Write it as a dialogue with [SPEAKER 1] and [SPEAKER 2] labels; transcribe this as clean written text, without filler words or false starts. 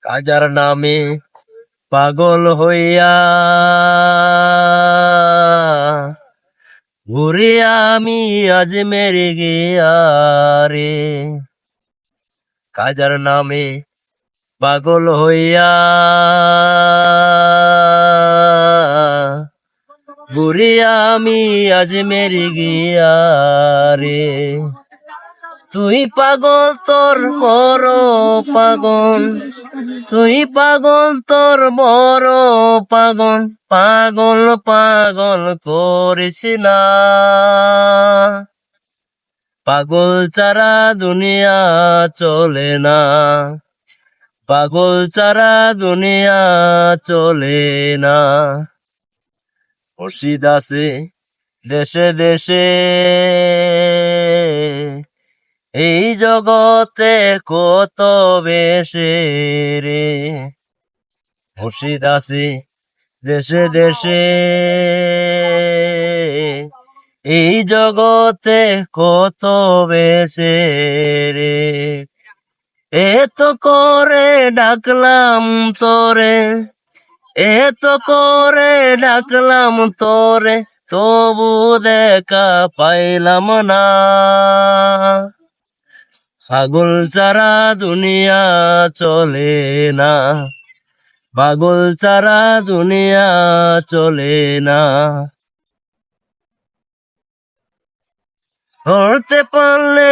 [SPEAKER 1] কাজার নামে পাগল হইয়া ঘুরে আমি আজ মেরে গিয়া রে। কাজার নামে পাগল হইয়া ঘুরে আমি আজ মেরে গিয়া রে। তুই পাগল তোর বড় পাগল, তুই পাগল তোর বড় পাগল, পাগল পাগল করিস না। পাগল ছাড়া দুনিয়া চলে না, পাগল ছাড়া দুনিয়া চলে না। মুর্শিদ আছে দেশে দেশে, এই জগতে কত বেশে রে। মুর্শিদ আছে দেশে দেশে, এই জগতে কত বেশে রে। এত করে ডাকলাম তোরে, এত করে ডাকলাম তোরে, তবু দেখা পাইলাম না। পাগল ছাড়া দুনিয়া চলে না, পাগল ছাড়া দুনিয়া চলে না। ধরতে পারলে